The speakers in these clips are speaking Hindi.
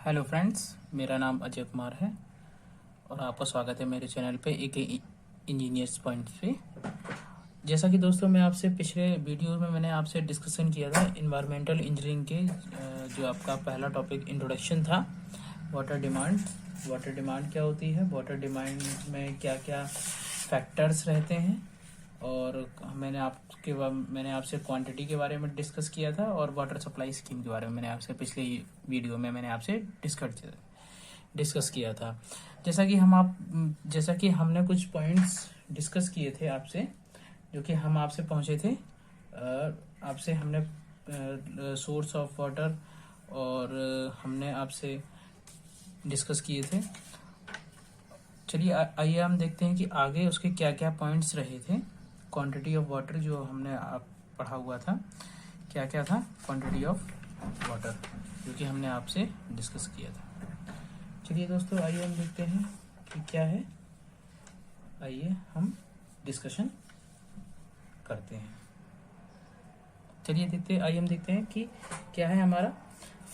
हेलो फ्रेंड्स, मेरा नाम अजय कुमार है और आपका स्वागत है मेरे चैनल पे एक इंजीनियर्स पॉइंट पे। जैसा कि दोस्तों मैं आपसे पिछले वीडियो में मैंने आपसे डिस्कशन किया था इन्वायरमेंटल इंजीनियरिंग के जो आपका पहला टॉपिक इंट्रोडक्शन था वाटर डिमांड। वाटर डिमांड क्या होती है, वाटर डिमांड में क्या क्या फैक्टर्स रहते हैं, और मैंने आपसे क्वांटिटी के बारे में डिस्कस किया था और वाटर सप्लाई स्कीम के बारे में मैंने आपसे पिछले वीडियो में मैंने आपसे डिस्कस किया था। जैसा कि हमने कुछ पॉइंट्स डिस्कस किए थे आपसे, जो कि हम आपसे पहुंचे थे। आपसे हमने सोर्स ऑफ वाटर और हमने आपसे डिस्कस किए थे। चलिए आइए हम देखते हैं कि आगे उसके क्या क्या पॉइंट्स रहे थे। क्वांटिटी ऑफ वाटर जो हमने आप पढ़ा हुआ था, क्या क्या था क्वांटिटी ऑफ वाटर, जो कि हमने आपसे डिस्कस किया था। चलिए दोस्तों आइए हम देखते हैं कि क्या है। आइए हम डिस्कशन करते हैं। आइए हम देखते हैं कि क्या है हमारा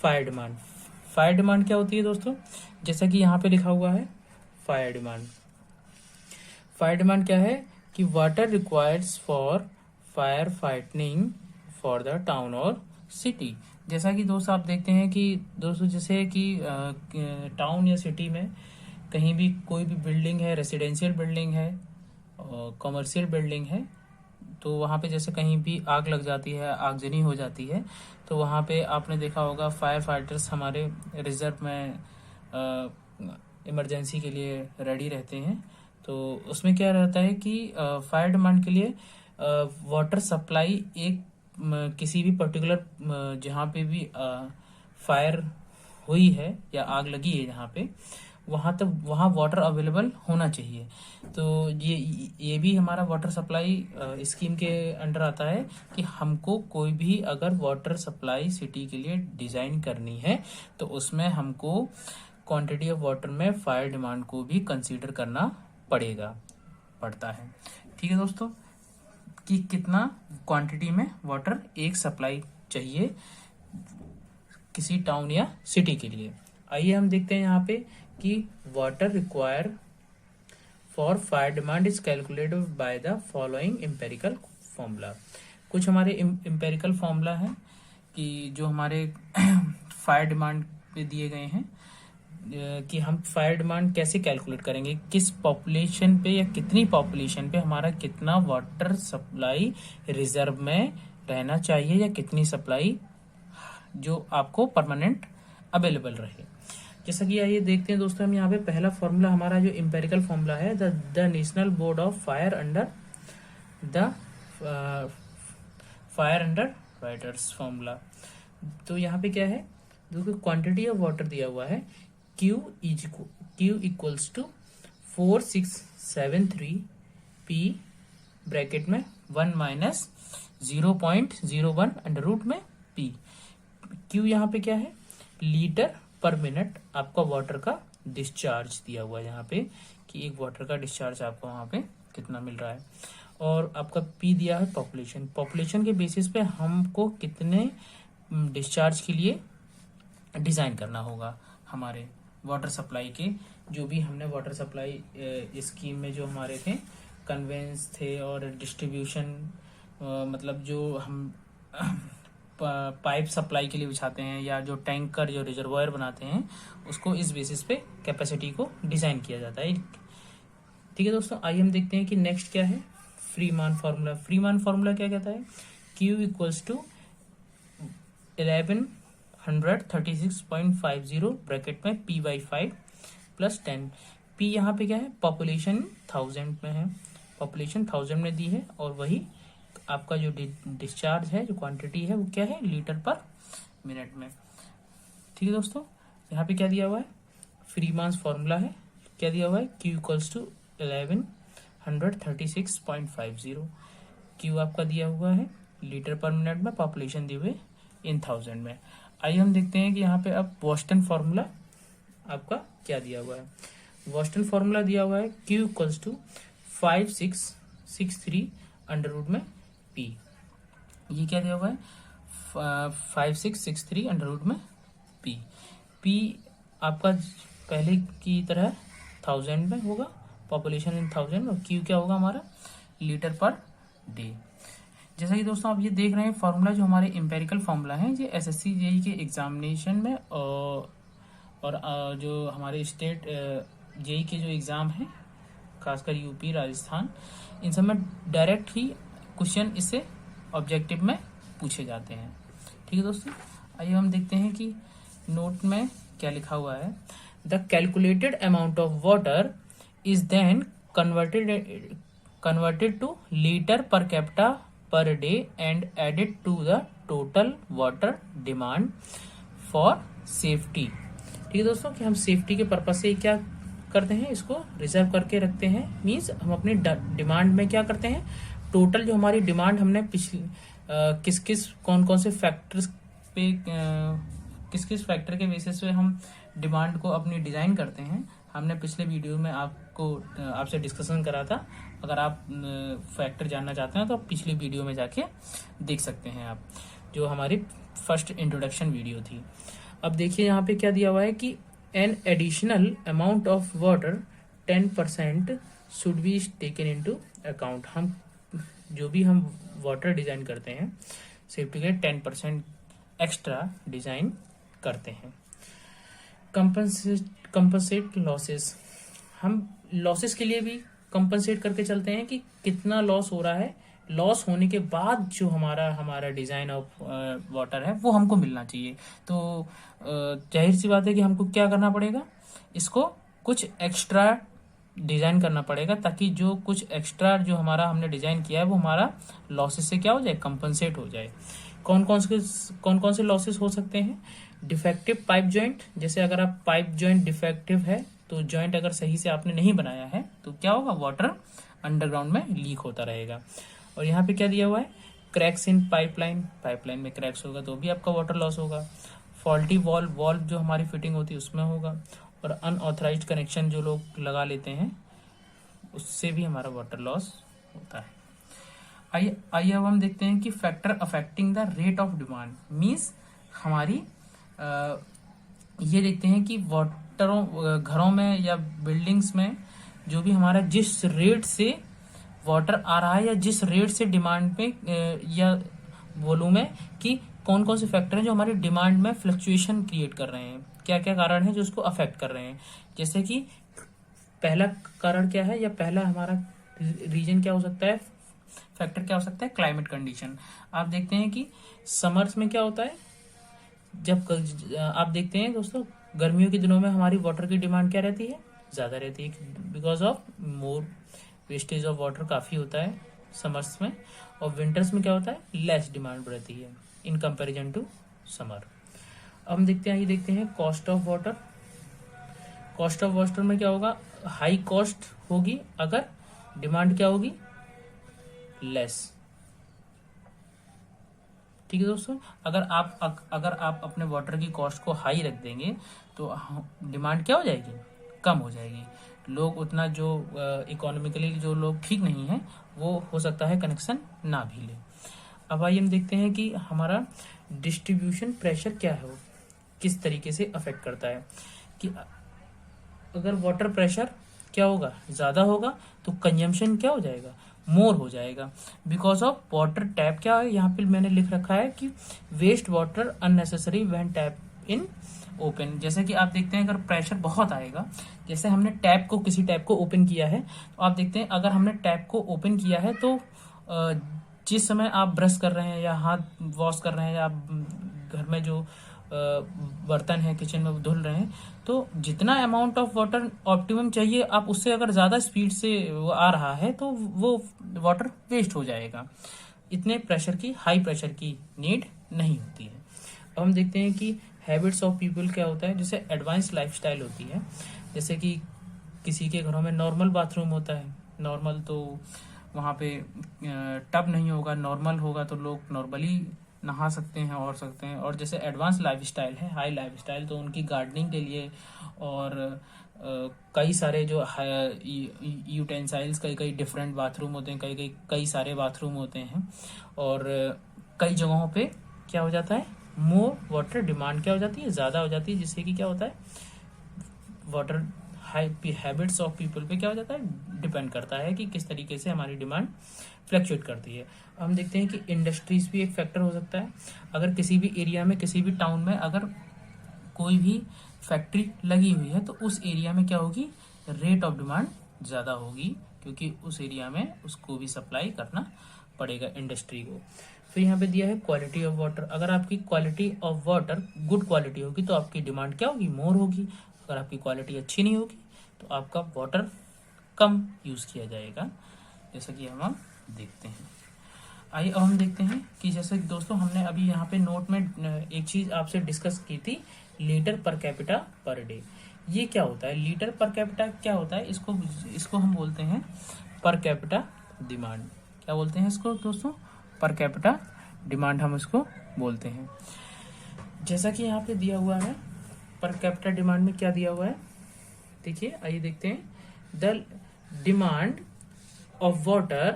फायर डिमांड। फायर डिमांड क्या होती है दोस्तों, जैसा कि यहाँ पे लिखा हुआ है फायर डिमांड। फायर डिमांड क्या है कि water requires for fire fighting for the town और सिटी। जैसा कि दोस्तों आप देखते हैं कि दोस्तों जैसे कि टाउन या सिटी में कहीं भी कोई भी बिल्डिंग है, रेसिडेंशियल बिल्डिंग है और कमर्शियल बिल्डिंग है, तो वहाँ पे जैसे कहीं भी आग लग जाती है, आगजनी हो जाती है, तो वहाँ पे आपने देखा होगा फायर फाइटर्स हमारे रिजर्व में इमरजेंसी के लिए रेडी रहते हैं। तो उसमें क्या रहता है कि फायर डिमांड के लिए वाटर सप्लाई एक किसी भी पर्टिकुलर जहाँ पे भी फायर हुई है या आग लगी है जहाँ पे, वहाँ वाटर अवेलेबल होना चाहिए। तो ये भी हमारा वाटर सप्लाई स्कीम के अंडर आता है कि हमको कोई भी अगर वाटर सप्लाई सिटी के लिए डिजाइन करनी है तो उसमें हमको क्वांटिटी ऑफ वाटर में फायर डिमांड को भी कंसीडर करना पड़ता है। ठीक है दोस्तों, कि कितना क्वांटिटी में वाटर एक सप्लाई चाहिए किसी टाउन या सिटी के लिए। आइए हम देखते हैं यहाँ पे कि water require for fire demand is calculated by the following empirical formula. कुछ हमारे एम्पेरिकल फॉर्मूला है कि जो हमारे फायर डिमांड पे दिए गए हैं कि हम फायर डिमांड कैसे कैलकुलेट करेंगे, किस पॉपुलेशन पे या कितनी पॉपुलेशन पे हमारा कितना वाटर सप्लाई रिजर्व में रहना चाहिए या कितनी सप्लाई जो आपको परमानेंट अवेलेबल रहे। जैसा कि आइए देखते हैं दोस्तों, हम यहाँ पे पहला फॉर्मूला हमारा जो एम्पेरिकल फॉर्मूला है, the national board of fire under the fire under fighters formula. तो यहाँ पे क्या है, देखो क्वांटिटी ऑफ वाटर दिया हुआ है Q equals to 4673 P bracket में 1 माइनस 0.01 अंडर रूट में P। Q यहाँ पे क्या है, लीटर पर मिनट आपका वाटर का डिस्चार्ज दिया हुआ है यहाँ पे, कि एक वाटर का डिस्चार्ज आपको वहाँ पे कितना मिल रहा है, और आपका P दिया है पॉपुलेशन के बेसिस पे हमको कितने डिस्चार्ज के लिए डिजाइन करना होगा हमारे वाटर सप्लाई के। जो भी हमने वाटर सप्लाई स्कीम में जो हमारे थे कन्वेंस थे और डिस्ट्रीब्यूशन, मतलब जो हम पाइप सप्लाई के लिए बिछाते हैं या जो टैंकर जो रिजर्वायर बनाते हैं, उसको इस बेसिस पे कैपेसिटी को डिजाइन किया जाता है। ठीक है दोस्तों, आइए हम देखते हैं कि नेक्स्ट क्या है फ्रीमान फार्मूला। फ्रीमान फार्मूला क्या कहता है, Q इक्वल्स टू 1136.50 ब्रैकेट में P/5 प्लस 10। P यहाँ पे क्या है, पॉपुलेशन 1000 में है, पॉपुलेशन 1000 में दी है, और वही आपका जो डिस्चार्ज है, जो क्वांटिटी है वो क्या है, लीटर पर मिनट में। ठीक है दोस्तों, यहाँ पे क्या दिया हुआ है, फ्रीमान्स फॉर्मूला है, क्या दिया हुआ है, Q इक्वल्स टू 1136.50। Q आपका दिया हुआ है लीटर पर मिनट में, पॉपुलेशन दी हुई इन 1000 में। आइए हम देखते हैं कि यहाँ पे अब बोस्टन फॉर्मूला आपका क्या दिया हुआ है। बोस्टन फॉर्मूला दिया हुआ है Q equals to 5663 under root में P। ये क्या दिया हुआ है, 5663 अंडर रूट में P आपका पहले की तरह 1000 में होगा, पॉपुलेशन इन 1000, और क्यू क्या होगा हमारा, लीटर पर डे। जैसा कि दोस्तों आप ये देख रहे हैं फार्मूला, जो हमारे एम्पेरिकल फार्मूला है, ये एसएससी जेई के एग्जामिनेशन में और जो हमारे स्टेट जेई के जो एग्ज़ाम हैं, खासकर यूपी, राजस्थान, इन सब में डायरेक्ट ही क्वेश्चन इससे ऑब्जेक्टिव में पूछे जाते हैं। ठीक है दोस्तों, आइए हम देखते हैं कि नोट में क्या लिखा हुआ है। The calculated amount of water is then converted to litre per capita per day and added to the total water demand for safety. ठीक है दोस्तों, कि हम सेफ्टी के पर्पज से क्या करते हैं, इसको रिजर्व करके रखते हैं। मींस हम अपनी डिमांड में क्या करते हैं, टोटल जो हमारी डिमांड हमने पिछले किस किस कौन कौन से फैक्टर्स पे किस किस फैक्टर के बेसिस पे हम डिमांड को अपनी डिजाइन करते हैं, हमने पिछले वीडियो में आपसे डिस्कशन करा था। अगर आप फैक्टर जानना चाहते हैं तो आप पिछली वीडियो में जाके देख सकते हैं आप, जो हमारी फर्स्ट इंट्रोडक्शन वीडियो थी। अब देखिए यहाँ पे क्या दिया हुआ है कि an additional amount of water 10% should be taken into account. हम जो भी हम वाटर डिजाइन करते हैं सेफ्टी के 10% एक्स्ट्रा डिजाइन करते हैं। कंपनसेट लॉसेस, हम लॉसेस के लिए भी कंपनसेट करके चलते हैं कि कितना लॉस हो रहा है, लॉस होने के बाद जो हमारा डिजाइन ऑफ वाटर है वो हमको मिलना चाहिए। तो जाहिर सी बात है कि हमको क्या करना पड़ेगा, इसको कुछ एक्स्ट्रा डिजाइन करना पड़ेगा, ताकि जो कुछ एक्स्ट्रा जो हमने डिजाइन किया है वो हमारा लॉसेस से क्या हो जाए, कंपनसेट हो जाए। कौन कौन से लॉसेस हो सकते हैं, डिफेक्टिव पाइप जॉइंट, जैसे अगर आप पाइप जॉइंट डिफेक्टिव है तो जॉइंट अगर सही से आपने नहीं बनाया है तो क्या होगा, वाटर अंडरग्राउंड में लीक होता रहेगा। और यहाँ पे क्या दिया हुआ है, क्रैक्स इन पाइपलाइन में क्रैक्स होगा तो भी आपका वाटर लॉस होगा। फॉल्टी वॉल्व जो हमारी फिटिंग होती है उसमें होगा, और अनऑथराइज्ड कनेक्शन जो लोग लगा लेते हैं उससे भी हमारा वाटर लॉस होता है। आइए अब हम देखते हैं कि factor affecting the rate of demand, means हमारी ये देखते हैं कि घरों में या बिल्डिंग्स में जो भी हमारा जिस रेट से वाटर आ रहा है या जिस रेट से डिमांड पे या वॉल्यूम है, कि कौन कौन से फैक्टर हैं जो हमारी डिमांड में फ्लक्चुएशन क्रिएट कर रहे हैं, क्या क्या कारण है जो उसको अफेक्ट कर रहे हैं। जैसे कि पहला कारण क्या है, या पहला हमारा रीजन क्या हो सकता है, फैक्टर क्या हो सकता है, क्लाइमेट कंडीशन। आप देखते हैं कि समर्स में क्या होता है, जब आप देखते हैं दोस्तों गर्मियों के दिनों में हमारी वाटर की डिमांड क्या रहती है, ज्यादा रहती है, because of more wastage of water काफी होता है समर्स में, और विंटर्स में क्या होता है, लेस डिमांड रहती है इन कंपैरिजन टू समर। अब हम देखते हैं cost of water. Cost of water में क्या होगा, हाई कॉस्ट होगी अगर डिमांड क्या होगी, लेस। ठीक है दोस्तों, अगर आप अपने वाटर की कॉस्ट को हाई रख देंगे तो डिमांड क्या हो जाएगी, कम हो जाएगी। लोग उतना जो इकोनॉमिकली जो लोग ठीक नहीं है वो हो सकता है कनेक्शन ना भी ले। अब आइए हम देखते हैं कि हमारा डिस्ट्रीब्यूशन प्रेशर क्या है, वो किस तरीके से अफेक्ट करता है। कि अगर वाटर प्रेशर क्या होगा, ज्यादा होगा तो कंजम्पशन क्या हो जाएगा, मोर हो जाएगा, बिकॉज ऑफ वाटर टैप क्या है, यहाँ पे मैंने लिख रखा है कि waste water unnecessary when tap in open. जैसे कि आप देखते हैं अगर प्रेशर बहुत आएगा, जैसे हमने किसी टैप को ओपन किया है, तो आप देखते हैं अगर हमने टैप को ओपन किया है तो जिस समय आप ब्रश कर रहे हैं या हाथ वॉश कर रहे हैं या आप घर में जो बर्तन है किचन में धुल रहे हैं, तो जितना अमाउंट ऑफ वाटर ऑप्टिमम चाहिए आप उससे अगर ज्यादा स्पीड से वो आ रहा है तो वो वाटर वेस्ट हो जाएगा। इतने हाई प्रेशर की नीड नहीं होती है। अब हम देखते हैं कि हैबिट्स ऑफ पीपल क्या होता है, जैसे एडवांस लाइफस्टाइल होती है। जैसे कि किसी के घरों में नॉर्मल बाथरूम होता है, नॉर्मल तो वहाँ पे टब नहीं होगा, नॉर्मल होगा तो लोग नॉर्मली नहा सकते हैं और जैसे एडवांस लाइफस्टाइल है, हाई लाइफस्टाइल, तो उनकी गार्डनिंग के लिए और कई सारे जो यूटेंसाइल्स कई डिफरेंट बाथरूम होते हैं, कई सारे बाथरूम होते हैं, और कई जगहों पे क्या हो जाता है, मोर वाटर डिमांड क्या हो जाती है, ज़्यादा हो जाती है, जिससे कि क्या होता है, वाटर हैबिट्स ऑफ पीपल पे क्या हो जाता है, डिपेंड करता है कि किस तरीके से हमारी डिमांड फ्लक्चुएट करती है। हम देखते हैं कि इंडस्ट्रीज भी एक फैक्टर हो सकता है। अगर किसी भी एरिया में, किसी भी टाउन में अगर कोई भी फैक्ट्री लगी हुई है तो उस एरिया में क्या होगी, रेट ऑफ डिमांड ज़्यादा होगी, क्योंकि उस एरिया में उसको भी सप्लाई करना पड़ेगा इंडस्ट्री को। फिर यहाँ पे दिया है क्वालिटी ऑफ वाटर। अगर आपकी quality of water good quality होगी तो आपकी डिमांड क्या होगी, मोर होगी। अगर आपकी क्वालिटी अच्छी नहीं होगी तो आपका वाटर कम यूज़ किया जाएगा, जैसा कि हम देखते हैं। आइए अब हम देखते हैं कि जैसे दोस्तों हमने अभी यहाँ पे नोट में एक चीज़ आपसे डिस्कस की थी, litre per capita per day. ये क्या होता है, लीटर पर कैपिटा क्या होता है, इसको हम बोलते हैं पर कैपिटा डिमांड। क्या बोलते हैं इसको दोस्तों, पर कैपिटा डिमांड हम इसको बोलते हैं। जैसा कि यहाँ पे दिया हुआ है पर कैपिटा डिमांड में क्या दिया हुआ है, देखिए आइए देखते हैं। The demand of water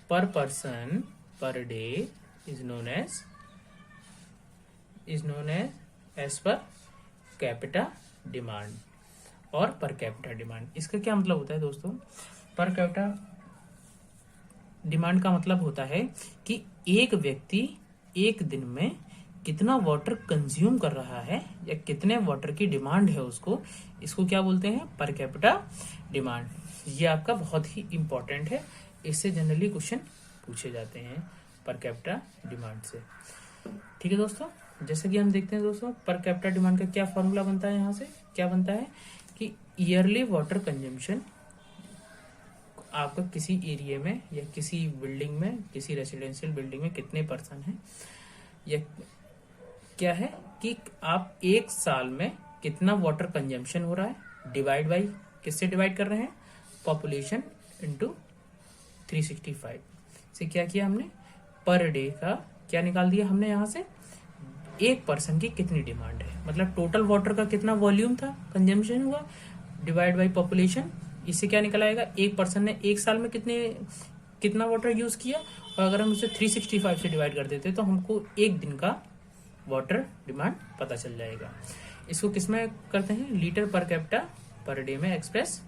per person per day is known as per capita demand और पर कैपिटा डिमांड। इसका क्या मतलब होता है दोस्तों, पर कैपिटा डिमांड का मतलब होता है कि एक व्यक्ति एक दिन में कितना वाटर कंज्यूम कर रहा है या कितने वाटर की डिमांड है उसको, इसको क्या बोलते हैं, पर कैपिटा डिमांड। ये आपका बहुत ही इंपॉर्टेंट है, इससे जनरली क्वेश्चन पूछे जाते हैं पर कैपिटा डिमांड से। ठीक है दोस्तों, जैसे कि हम देखते हैं दोस्तों पर कैपिटा डिमांड का क्या फॉर्मूला बनता है, यहाँ से क्या बनता है कि ईयरली वाटर कंजम्पशन आपका किसी एरिया में या किसी बिल्डिंग में, किसी रेसिडेंशियल बिल्डिंग में कितने पर्सन हैं, या क्या है कि आप एक साल में कितना वाटर कंजम्पशन हो रहा है, डिवाइड बाई किससे डिवाइड कर रहे हैं, पॉपुलेशन इंटू 365 से क्या किया हमने, पर डे का क्या निकाल दिया हमने यहाँ से, एक पर्सन की कितनी डिमांड है, मतलब टोटल वाटर का कितना वॉल्यूम था, कंजम्पशन हुआ, डिवाइड बाई पॉपुलेशन। इससे क्या निकल आएगा, एक पर्सन ने एक साल में कितना वाटर यूज किया, और अगर हम उसे 365 से डिवाइड कर देते तो हमको एक दिन का वाटर डिमांड पता चल जाएगा। इसको किस में करते हैं, litre per capita per day में एक्सप्रेस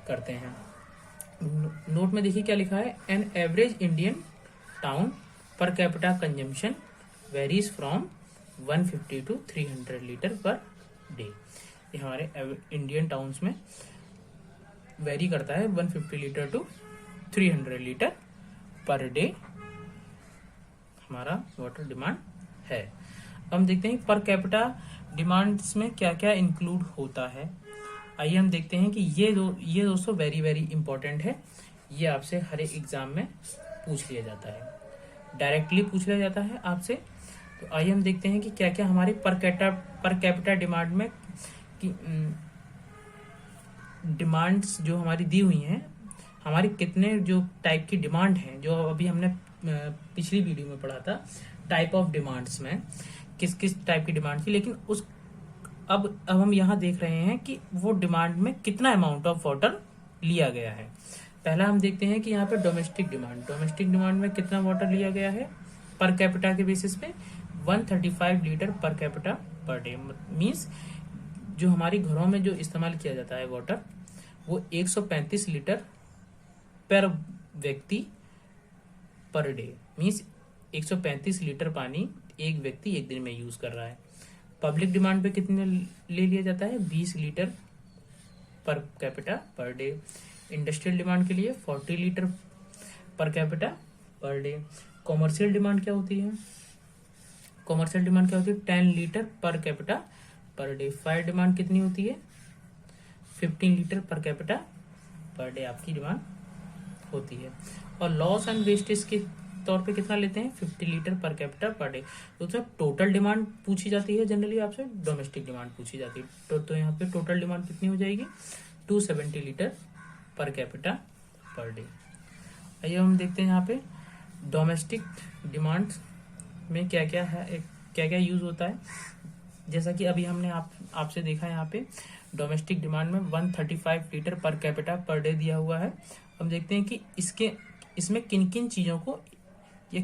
करते हैं। नोट में देखिए क्या लिखा है, an average Indian town per capita consumption varies from 150 to 300 litre per day. ये हमारे इंडियन टाउन्स में वेरी करता है 150 litre to 300 litre per day हमारा वाटर डिमांड है। हम देखते हैं पर कैपिटा डिमांड्स में क्या क्या इंक्लूड होता है। आइए हम देखते हैं कि ये दोस्तों वेरी वेरी इंपॉर्टेंट है, ये आपसे हर एक एग्जाम में पूछ लिया जाता है, डायरेक्टली पूछ लिया जाता है आपसे। तो आइए हम देखते हैं कि क्या क्या हमारी पर कैपिटा डिमांड में डिमांड्स जो हमारी दी हुई हैं, हमारी कितने जो टाइप की डिमांड है, जो अभी हमने पिछली वीडियो में पढ़ा था टाइप ऑफ डिमांड्स में किस किस टाइप की डिमांड थी, लेकिन अब हम यहाँ देख रहे हैं कि वो डिमांड में कितना अमाउंट ऑफ वाटर लिया गया है। पहला हम देखते हैं कि यहाँ पे डोमेस्टिक डिमांड में कितना वाटर लिया गया है पर कैपिटा के बेसिस पे 135 litre per capita per day. Means जो हमारी घरों में जो इस्तेमाल किया जाता है वाटर वो 135 लीटर पर व्यक्ति पर डे। मीन्स 135 लीटर पानी एक व्यक्ति एक दिन में यूज कर रहा है। पब्लिक डिमांड पे कितने ले लिया जाता है, 20 litre per capita per day. Industrial demand के लिए 40 litre per capita per day. Commercial demand क्या होती है, 10 litre per capita per day. Fire demand कितनी होती है, 15 litre per capita per day आपकी डिमांड होती है। और लॉस एंड वेस्टेज के तौर पे कितना लेते हैं, 50 litre per capita per day. तो सर टोटल डिमांड पूछी जाती है जनरली आपसे, डोमेस्टिक डिमांड पूछी जाती है। तो यहाँ पे टोटल डिमांड कितनी हो जाएगी, 270 litre per capita per day. आइए हम देखते हैं यहाँ पे डोमेस्टिक डिमांड में क्या क्या है, क्या क्या यूज होता है। जैसा कि अभी हमने आपसे देखा यहाँ पे डोमेस्टिक डिमांड में 135 litre per capita per day दिया हुआ है। हम देखते हैं कि इसमें किन किन चीज़ों को या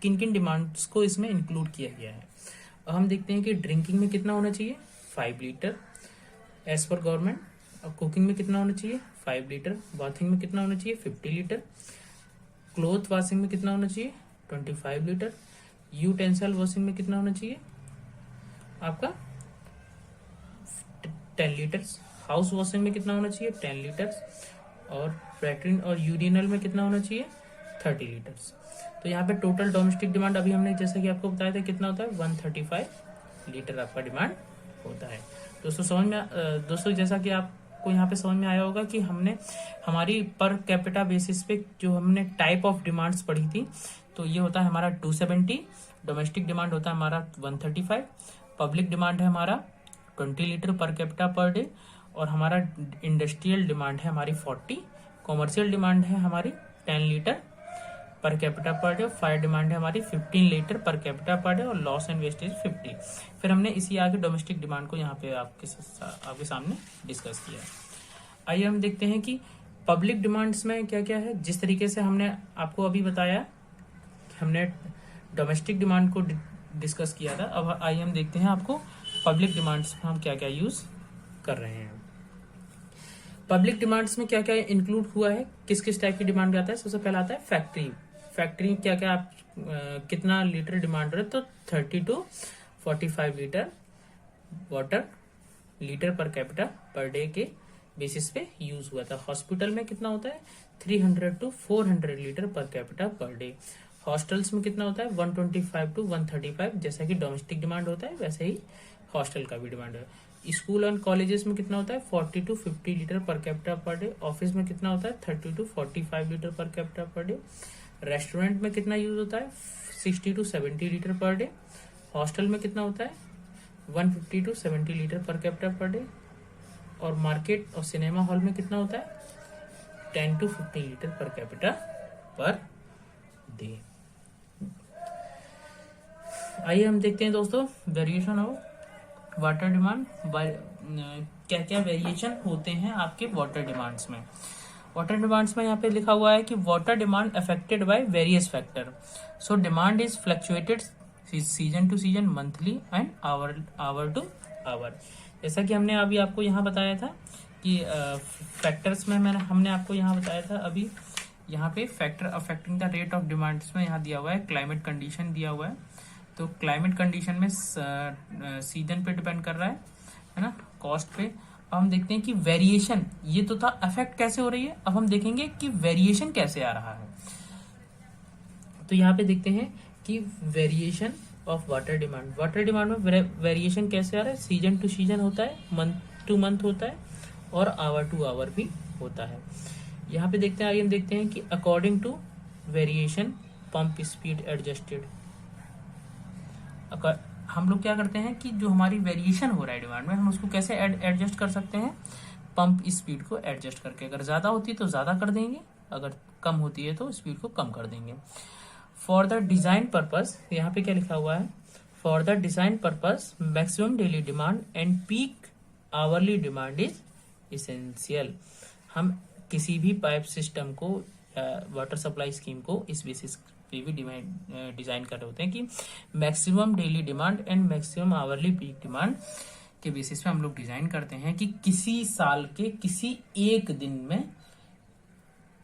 किन किन डिमांड्स को इसमें इंक्लूड किया गया है। अब हम देखते हैं कि ड्रिंकिंग में कितना होना चाहिए, 5 लीटर एज पर गवर्नमेंट। अब कुकिंग में कितना होना चाहिए 5 लीटर, बाथिंग में कितना होना चाहिए 50 लीटर, क्लोथ वॉशिंग में कितना होना चाहिए 25 लीटर, यूटेंसिल वॉशिंग में कितना होना चाहिए आपका 10 लीटर्स, हाउस वॉशिंग में कितना होना चाहिए 10 लीटर्स, और लैट्रिन और यूरिनल में कितना होना चाहिए 30 लीटर्स। तो यहाँ पे टोटल डोमेस्टिक डिमांड अभी हमने जैसा कि आपको बताया था कितना होता है 135 लीटर आपका डिमांड होता है। दोस्तों समझ में दोस्तों जैसा कि आपको यहाँ पे समझ में आया होगा कि हमने हमारी पर कैपिटा बेसिस पे जो हमने टाइप ऑफ डिमांड्स पढ़ी थी, तो ये होता है हमारा 270, डोमेस्टिक डिमांड होता है हमारा 135, पब्लिक डिमांड है हमारा 20 litre per capita per day, और हमारा इंडस्ट्रियल डिमांड है हमारी 40, कॉमर्शियल डिमांड है हमारी 10 litre per capita per day, fire demand है हमारी 15 litre per capita per day, और लॉस एंड वेस्टेज 50। फिर हमने इसी आगे डोमेस्टिक डिमांड को यहाँ पे आपके सामने डिस्कस किया। आइए हम देखते हैं कि पब्लिक डिमांड्स में क्या क्या है। जिस तरीके से हमने आपको अभी बताया, हमने डोमेस्टिक डिमांड को डिस्कस किया था, अब आइए हम देखते हैं आपको पब्लिक डिमांड्स में हम क्या क्या यूज कर रहे हैं। पब्लिक डिमांड्स में क्या क्या इंक्लूड हुआ है, किस किस टाइप की डिमांड आता है। सबसे पहला आता है फैक्ट्री। फैक्ट्री क्या क्या आप कितना लीटर डिमांड रहे, तो 30 to 45 litre water litre per capita per day के बेसिस पे यूज हुआ था। हॉस्पिटल में कितना होता है 300 to 400 litre per capita per day. Hostels में कितना होता है 125 to 135, जैसा कि डोमेस्टिक डिमांड होता है वैसे ही हॉस्टल का भी डिमांड है। स्कूल एंड कॉलेजेस में कितना होता है 40 to 50 litre per capita per day. Office में कितना होता है 30 to 45 litre per capita per day. Restaurant में कितना यूज होता है 60 to 70 litre per day. Hostel में कितना होता है 150 to 70 litre per capita per day. और मार्केट और सिनेमा हॉल में कितना होता है 10 to 15 litre per capita per day. आइए हम देखते हैं दोस्तों वेरिएशन ऑफ वाटर डिमांड। क्या क्या वेरिएशन होते हैं आपके वाटर डिमांड्स में। वाटर डिमांड्स में यहाँ पे लिखा हुआ है कि water demand affected by various factor, so demand is fluctuated season to season, monthly and hour to hour. जैसा कि हमने अभी आपको यहाँ बताया था कि फैक्टर्स में हमने आपको यहाँ बताया था अभी, यहाँ पे factor affecting the rate of demands में यहाँ दिया हुआ है क्लाइमेट कंडीशन दिया हुआ है। तो क्लाइमेट कंडीशन में सीजन पे डिपेंड कर रहा है ना, कॉस्ट पे। अब हम देखते हैं कि वेरिएशन, ये तो था अफेक्ट कैसे हो रही है, अब हम देखेंगे कि वेरिएशन कैसे आ रहा है। तो यहाँ पे देखते हैं कि variation of water demand. Water demand में वेरिएशन कैसे आ रहा है, सीजन टू सीजन होता है, मंथ टू मंथ होता है, और आवर टू आवर भी होता है। यहाँ पे देखते हैं, आइए हम देखते हैं कि according to variation pump speed adjusted. हम लोग क्या करते हैं कि जो हमारी वेरिएशन हो रहा है डिमांड में, हम उसको कैसे एडजस्ट कर सकते हैं, पंप स्पीड को एडजस्ट करके। अगर ज्यादा होती है तो ज्यादा कर देंगे, अगर कम होती है तो स्पीड को कम कर देंगे। फॉर द डिजाइन पर्पस, यहाँ पे क्या लिखा हुआ है, for the design purpose maximum daily demand and peak hourly demand is essential. हम किसी भी पाइप सिस्टम को, वाटर सप्लाई स्कीम को इस बेसिस पे भी डिजाइन कर रहे होते हैं कि maximum daily demand and maximum hourly peak demand के बेसिस पे हम लोग डिजाइन करते हैं कि किसी साल के किसी एक दिन में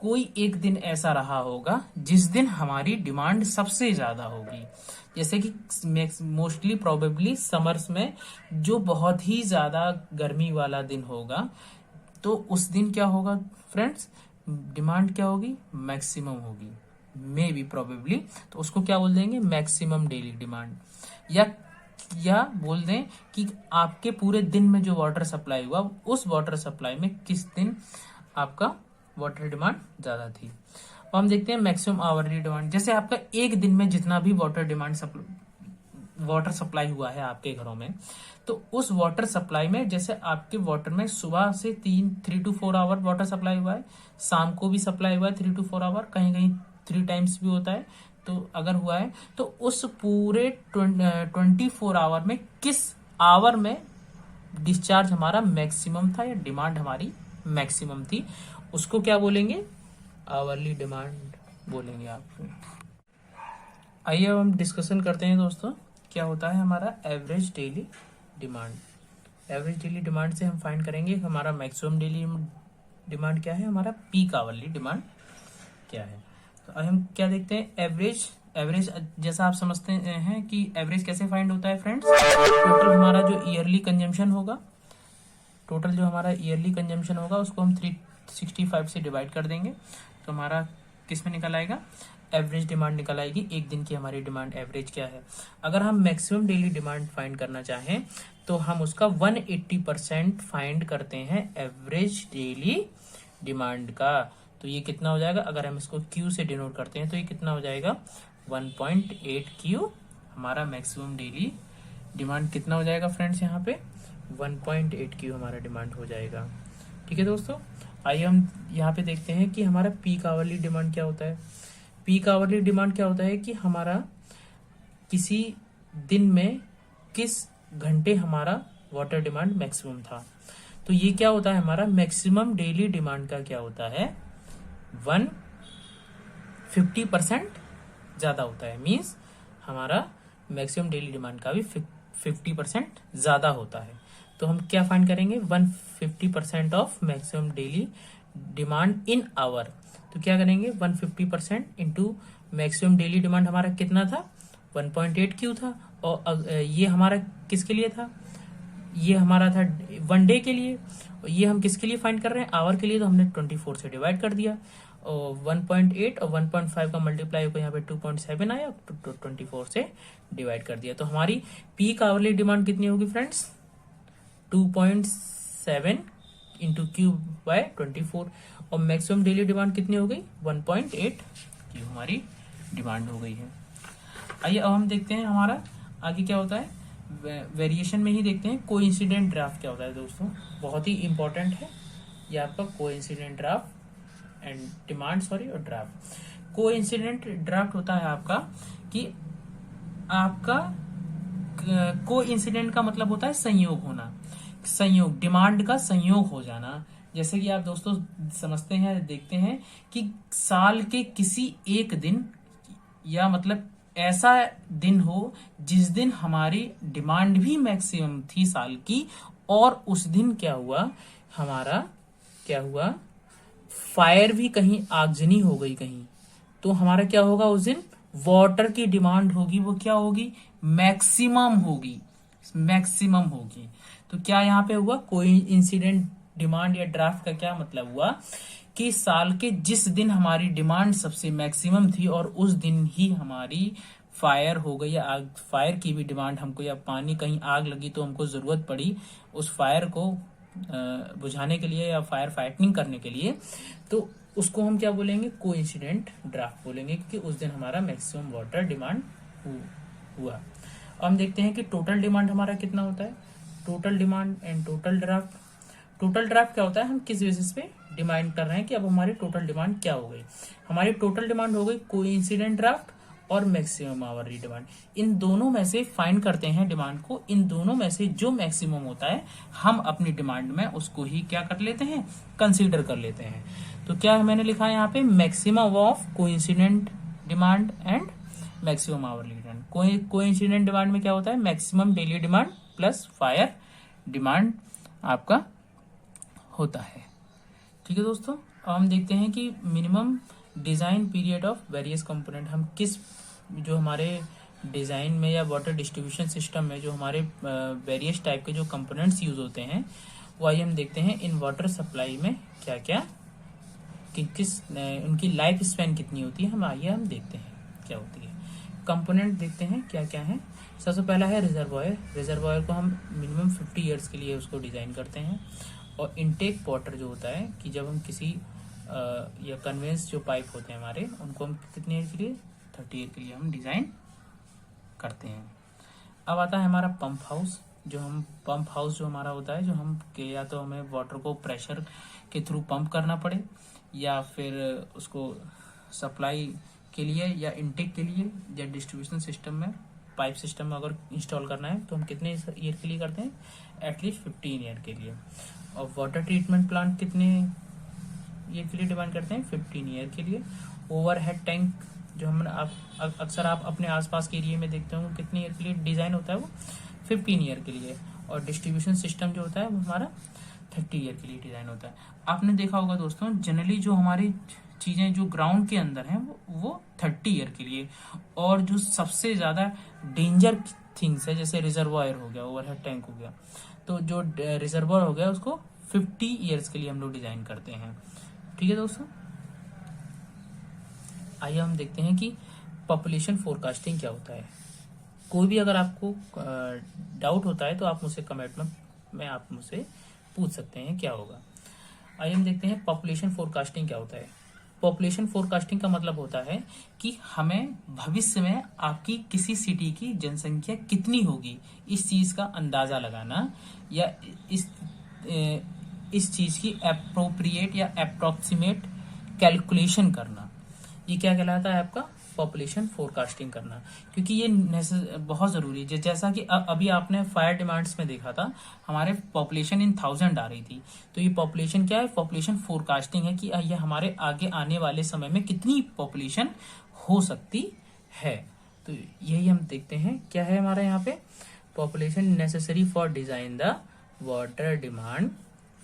कोई एक दिन ऐसा रहा होगा जिस दिन हमारी डिमांड सबसे ज्यादा होगी। जैसे कि मोस्टली प्रोबेबली समर्स में जो बहुत ही ज्यादा गर्मी वाला दिन होगा, तो उस दिन क्या होगा फ्रेंड्स, डिमांड क्या होगी, मैक्सिमम होगी, मे बी प्रोबेबली। तो उसको क्या बोल देंगे, मैक्सिमम डेली डिमांड। या बोल दें कि आपके पूरे दिन में जो वाटर सप्लाई हुआ, उस वाटर सप्लाई में किस दिन आपका वाटर डिमांड ज्यादा थी। अब हम देखते हैं मैक्सिमम आवरली डिमांड। जैसे आपका एक दिन में जितना भी वाटर सप्लाई हुआ है आपके घरों में, तो उस वाटर सप्लाई में जैसे आपके वाटर में सुबह से 3 to 4 आवर वाटर सप्लाई हुआ है, शाम को भी सप्लाई हुआ है 3 to 4 आवर, कहीं कहीं 3 टाइम्स भी होता है। तो अगर हुआ है तो उस पूरे 24 आवर में किस आवर में डिस्चार्ज हमारा मैक्सिमम था या डिमांड हमारी मैक्सिमम थी, उसको क्या बोलेंगे, आवरली डिमांड बोलेंगे आप। आइए अब हम डिस्कशन करते हैं दोस्तों, क्या होता है हमारा average daily demand. Average daily demand से हम फाइंड करेंगे हमारा मैक्सिमम डेली डिमांड क्या है, हमारा पीक आवरली डिमांड क्या है। तो अब हम क्या देखते हैं, एवरेज। एवरेज जैसा आप समझते हैं कि एवरेज कैसे फाइंड होता है फ्रेंड्स, टोटल हमारा जो ईयरली कंजम्पशन होगा, टोटल जो हमारा ईयरली कंजम्पशन होगा उसको हम 365 से डिवाइड कर देंगे, तो हमारा किस में निकल आएगा, एवरेज डिमांड निकल आएगी। एक दिन की हमारी डिमांड एवरेज क्या है। अगर हम मैक्सिमम डेली डिमांड फाइंड करना चाहें तो हम उसका 180% फाइंड करते हैं एवरेज डेली डिमांड का। तो ये कितना हो जाएगा, अगर हम इसको क्यू से डिनोट करते हैं तो ये कितना हो जाएगा, 1.8 क्यू हमारा मैक्सिमम डेली डिमांड कितना हो जाएगा फ्रेंड्स, यहाँ पे 1.8 क्यू हमारा डिमांड हो जाएगा। ठीक है दोस्तों, आइए हम यहाँ पे देखते हैं कि हमारा पीक आवरली डिमांड क्या होता है। पीक आवरली डिमांड क्या होता है कि हमारा किसी दिन में किस घंटे हमारा वाटर डिमांड मैक्सिमम था। तो ये क्या होता है, हमारा मैक्सिमम डेली डिमांड का क्या होता है, 150% ज्यादा होता है। मींस हमारा मैक्सिमम डेली डिमांड का भी 50% ज्यादा होता है। तो हम क्या फाइंड करेंगे, 150% of maximum daily demand in hour. तो क्या करेंगे, 150% इंटू मैक्सिमम डेली डिमांड हमारा कितना था, 1.8 क्यू था। और ये हमारा किसके लिए था, ये हमारा था 1 डे के लिए। ये हम किसके लिए फाइंड कर रहे हैं, आवर के लिए। तो हमने 24 से डिवाइड कर दिया, और 1.8 और 1.5 का मल्टीप्लाई होकर यहाँ पे 2.7 आया, तो 24 से डिवाइड कर दिया। तो हमारी पीक आवरली डिमांड कितनी होगी फ्रेंड्स, 2.7 इंटू क्यू बाय 24। और मैक्सिमम डेली डिमांड कितनी हो गई, 1.8 क्यू हमारी डिमांड हो गई है। आइए अब हम देखते हैं हमारा आगे क्या होता है, वेरिएशन में ही देखते हैं कोइंसिडेंट ड्राफ्ट क्या होता है दोस्तों, बहुत ही इंपॉर्टेंट है ये आपका कोइंसिडेंट ड्राफ्ट एंड डिमांड और ड्राफ्ट। कोइंसिडेंट ड्राफ्ट होता है आपका कि आपका कोइंसिडेंट का मतलब होता है संयोग होना, संयोग, डिमांड का संयोग हो जाना। जैसे कि आप दोस्तों समझते हैं, देखते हैं कि साल के किसी एक दिन, या मतलब ऐसा दिन हो जिस दिन हमारी डिमांड भी मैक्सिमम थी साल की, और उस दिन क्या हुआ, हमारा क्या हुआ, फायर भी कहीं आगजनी हो गई कहीं, तो हमारा क्या होगा उस दिन, वाटर की डिमांड होगी, वो क्या होगी, मैक्सिमम होगी, मैक्सिमम होगी। तो क्या यहाँ पे हुआ, कोई इंसिडेंट डिमांड या ड्राफ्ट का क्या मतलब हुआ कि साल के जिस दिन हमारी डिमांड सबसे मैक्सिमम थी और उस दिन ही हमारी फायर हो गई, या आग, फायर की भी डिमांड हमको, या पानी कहीं आग लगी तो हमको जरूरत पड़ी उस फायर को बुझाने के लिए या फायर फाइटिंग करने के लिए, तो उसको हम क्या बोलेंगे, कोइंसिडेंट ड्राफ्ट बोलेंगे, क्योंकि उस दिन हमारा मैक्सिमम वाटर डिमांड हुआ। अब हम देखते हैं कि टोटल डिमांड हमारा कितना होता है, total demand and total draft. Total draft क्या होता है, हम किस बेसिस पे डिमांड कर रहे हैं कि अब हमारी टोटल डिमांड क्या हो गई। हमारी टोटल डिमांड हो गई कोइंसिडेंट ड्राफ्ट और मैक्सिमम आवरली डिमांड, इन दोनों में से फाइंड करते हैं डिमांड को। इन दोनों में से जो मैक्सिमम होता है हम अपनी डिमांड में उसको ही क्या कर लेते हैं, कंसीडर कर लेते हैं। तो क्या मैंने लिखा है यहाँ पे, maximum of coincident demand and maximum hourly demand. Coincident demand में क्या होता है, maximum daily demand plus fire demand आपका होता है। ठीक है दोस्तों, अब हम देखते हैं कि minimum design period of various component, हम किस, जो हमारे डिजाइन में या वाटर डिस्ट्रीब्यूशन सिस्टम में जो हमारे वेरियस टाइप के जो कंपोनेंट्स यूज होते हैं, वो आइए हम देखते हैं इन वाटर सप्लाई में क्या क्या, किस उनकी लाइफ स्पैन कितनी होती है। हम देखते हैं क्या होती है। कंपोनेंट देखते हैं क्या क्या है। सबसे पहला है रिजर्वायर। रिजर्वायर को हम मिनिमम 50 ईयर्स के लिए उसको डिजाइन करते हैं। और इनटेक वाटर जो होता है कि जब हम किसी या कन्वेंस जो पाइप होते हैं हमारे, उनको हम कितने ईयर के लिए, 30 ईयर के लिए हम डिजाइन करते हैं। अब आता है हमारा पंप हाउस। पंप हाउस जो हमारा होता है, जो हम के या तो हमें वाटर को प्रेशर के थ्रू पंप करना पड़े, या फिर उसको सप्लाई के लिए या इनटेक के लिए या डिस्ट्रीब्यूशन सिस्टम में, पाइप सिस्टम में अगर इंस्टॉल करना है तो हम कितने ईयर के लिए करते हैं, एटलीस्ट 15 ईयर के लिए। और वाटर ट्रीटमेंट प्लांट कितने ईयर के लिए डिमांड करते हैं, 15 ईयर के लिए। ओवरहेड टैंक जो हम अक्सर आप अपने आसपास के एरिया में देखते होंगे, कितने ईयर के लिए डिजाइन होता है, वो 15 ईयर के लिए। और डिस्ट्रीब्यूशन सिस्टम जो होता है वो हमारा 30 ईयर के लिए डिजाइन होता है। आपने देखा होगा दोस्तों, जनरली जो हमारी चीजें जो ग्राउंड के अंदर हैं वो 30 ईयर के लिए, और जो सबसे ज्यादा डेंजर थिंग्स है जैसे रिजर्वायर हो गया, ओवरहेड टैंक हो गया, तो जो रिजर्वायर हो गया उसको 50 ईयर्स के लिए हम लोग डिजाइन करते हैं। ठीक है दोस्तों, आइए हम देखते हैं कि पॉपुलेशन फोरकास्टिंग क्या होता है। कोई भी अगर आपको डाउट होता है तो आप मुझसे कमेंट में आप मुझसे पूछ सकते हैं क्या होगा। आइए हम देखते हैं पॉपुलेशन फोरकास्टिंग क्या होता है। पॉपुलेशन फोरकास्टिंग का मतलब होता है कि हमें भविष्य में आपकी किसी सिटी की जनसंख्या कितनी होगी इस चीज का अंदाजा लगाना, या इस चीज की एप्रोप्रिएट या अप्रोक्सीमेट कैलकुलेशन करना, ये क्या कहलाता है आपका पॉपुलेशन फोरकास्टिंग करना। क्योंकि ये बहुत जरूरी है। जैसा कि अभी आपने फायर डिमांड्स में देखा था, हमारे पॉपुलेशन इन 1000 आ रही थी, तो ये पॉपुलेशन क्या है, पॉपुलेशन फोरकास्टिंग है कि ये हमारे आगे आने वाले समय में कितनी पॉपुलेशन हो सकती है। तो यही हम देखते हैं क्या है हमारा यहाँ पे, population necessary for design the water demand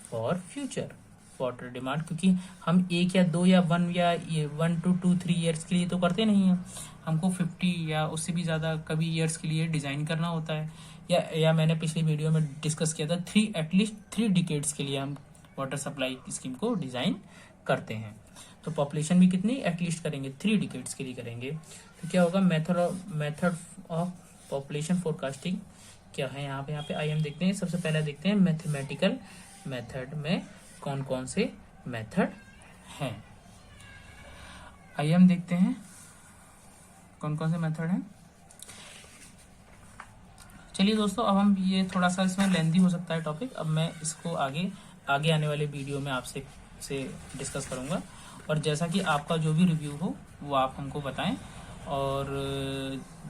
for future. Water demand, क्योंकि हम 1 या 2 या 1 to 2 3 ईयर्स के लिए तो करते नहीं हैं, हमको 50 या उससे भी ज़्यादा कभी ईयर्स के लिए डिज़ाइन करना होता है, या मैंने पिछली वीडियो में डिस्कस किया था एटलीस्ट 3 डिकेड्स के लिए हम वाटर सप्लाई स्कीम को डिज़ाइन करते हैं। तो पॉपुलेशन भी कितनी एटलीस्ट करेंगे, 3 डिकेड्स के लिए करेंगे। तो क्या होगा, मेथड ऑफ पॉपुलेशन फोरकास्टिंग क्या है यहाँ पे आइए हम देखते हैं। सबसे पहले देखते हैं मैथमेटिकल मेथड में कौन कौन से मेथड हैं। आइए हम देखते हैं कौन कौन से मेथड हैं। चलिए दोस्तों, अब हम ये थोड़ा सा इसमें लेंथी हो सकता है टॉपिक, अब मैं इसको आगे आने वाले वीडियो में आपसे डिस्कस करूंगा। और जैसा कि आपका जो भी रिव्यू हो वो आप हमको बताएं, और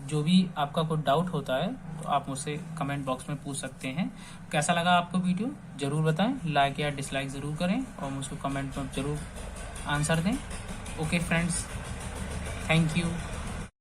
जो भी आपका कोई डाउट होता है तो आप मुझसे कमेंट बॉक्स में पूछ सकते हैं। कैसा लगा आपको वीडियो जरूर बताएं, लाइक या डिसलाइक ज़रूर करें और मुझको कमेंट में ज़रूर आंसर दें। Okay friends, thank you.